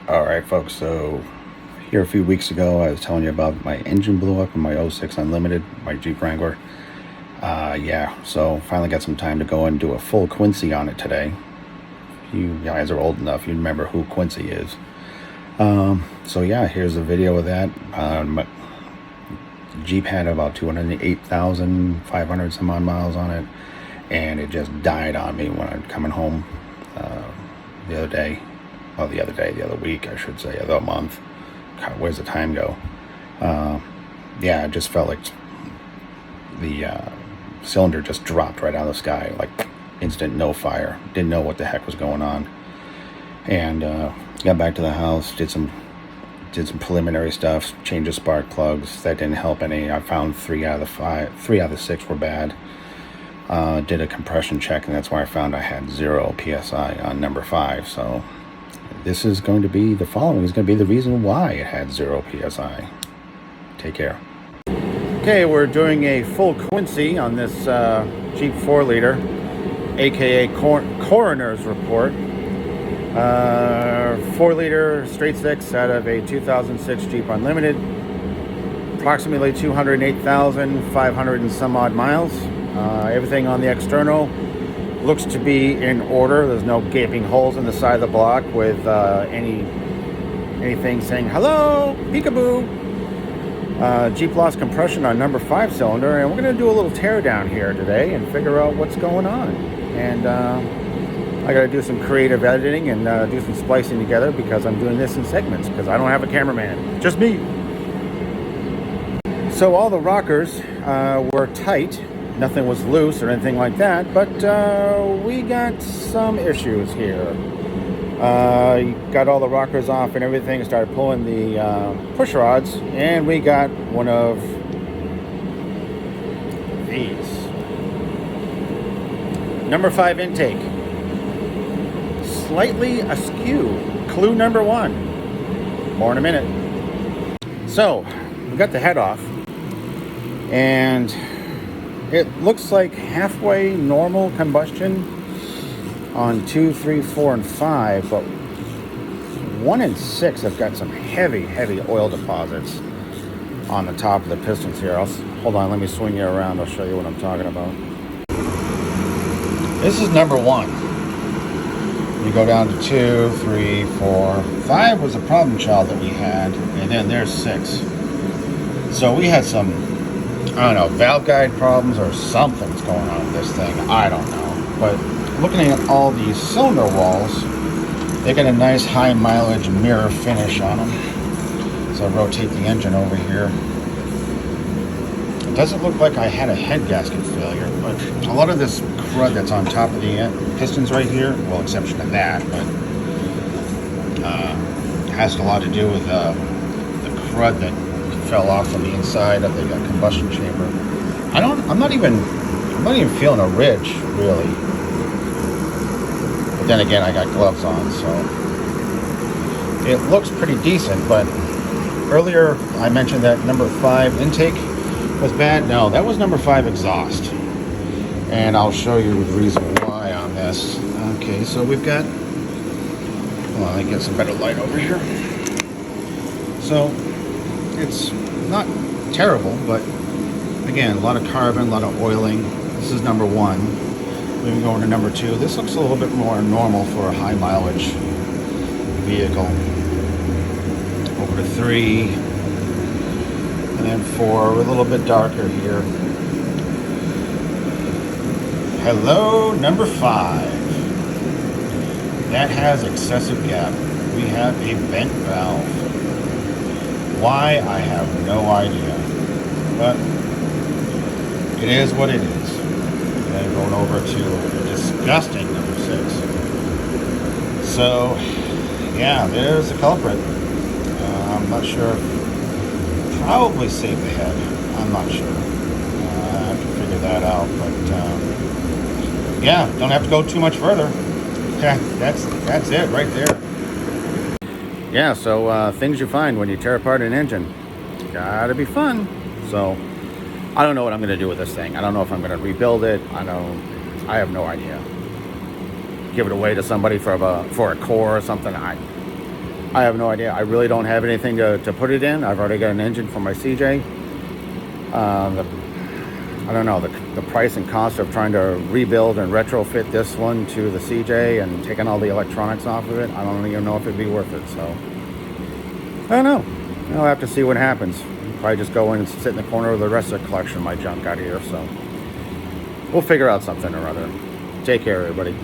All right, folks. So here a few weeks ago, I was telling you about my engine blew up in my '06 Unlimited, my Jeep Wrangler. Yeah, so finally got some time to go and do a full Quincy on it today. You guys are old enough, you remember who Quincy is. So yeah, here's a video of that. My Jeep had about 208,500 some odd miles on it, and it just died on me when I'm coming home the other day. Well, the other week, I should say, the other month. God, where's the time go? Yeah, it just felt like the cylinder just dropped right out of the sky, like instant no fire. Didn't know what the heck was going on. And got back to the house, did some preliminary stuff, changed the spark plugs. That didn't help any. I found 3 out of the 6 were bad. Did a compression check, and that's where I found I had 0 psi on number 5. So this is going to be, the following is going to be the reason why it had 0 psi. Take care. Okay, we're doing a full Quincy on this Jeep 4-liter, aka Coroner's Report. 4-liter straight 6 out of a 2006 Jeep Unlimited. Approximately 208,500 and some odd miles. Everything on the external looks to be in order. There's no gaping holes in the side of the block with anything saying hello, peekaboo. Jeep lost compression on number 5 cylinder, and we're going to do a little tear down here today and figure out what's going on. And I got to do some creative editing and do some splicing together because I'm doing this in segments because I don't have a cameraman, just me. So all the rockers were tight. Nothing was loose or anything like that, but we got some issues here. Got all the rockers off and everything, started pulling the push rods, and we got one of these. Number 5 intake. Slightly askew. Clue number 1. More in a minute. So, we got the head off, and it looks like halfway normal combustion on 2, 3, 4, and 5, but 1 and 6 have got some heavy oil deposits on the top of the pistons here. Hold on, let me swing you around. I'll show you what I'm talking about. This is number 1. You go down to 2, 3, 4, 5 was a problem child that we had, and then there's 6. So we had some, I don't know, valve guide problems or something's going on with this thing. I don't know. But looking at all these cylinder walls, they got a nice high mileage mirror finish on them. So I rotate the engine over here. It doesn't look like I had a head gasket failure, but a lot of this crud that's on top of the pistons right here, well, exception to that, but has a lot to do with the crud that fell off from the inside of the combustion chamber. I'm not even feeling a ridge really. But then again, I got gloves on, so it looks pretty decent. But earlier I mentioned that number 5 intake was bad. No, that was number 5 exhaust, and I'll show you the reason why on this. Okay, so we've got, well, let me get some better light over here. So it's not terrible, but again, a lot of carbon, a lot of oiling. This is number 1. We're going to go into number 2. This looks a little bit more normal for a high mileage vehicle. Over to 3, and then 4. We're a little bit darker here. Hello, number 5. That has excessive gap. We have a bent valve. Why, I have no idea, but it is what it is. And going over to a disgusting number 6. So, yeah, there's the culprit. I'm not sure. Probably save the head. I'm not sure. I have to figure that out, but yeah, don't have to go too much further. Yeah, that's it right there. Yeah, so things you find when you tear apart an engine. Gotta be fun. So I don't know what I'm gonna do with this thing. I don't know if I'm gonna rebuild it. I have no idea. Give it away to somebody for a core or something. I have no idea. I really don't have anything to put it in. I've already got an engine for my CJ. I don't know, the price and cost of trying to rebuild and retrofit this one to the CJ and taking all the electronics off of it, I don't even know if it'd be worth it. So, I don't know. I'll have to see what happens. Probably just go in and sit in the corner with the rest of the collection of my junk out here. So, we'll figure out something or other. Take care, everybody.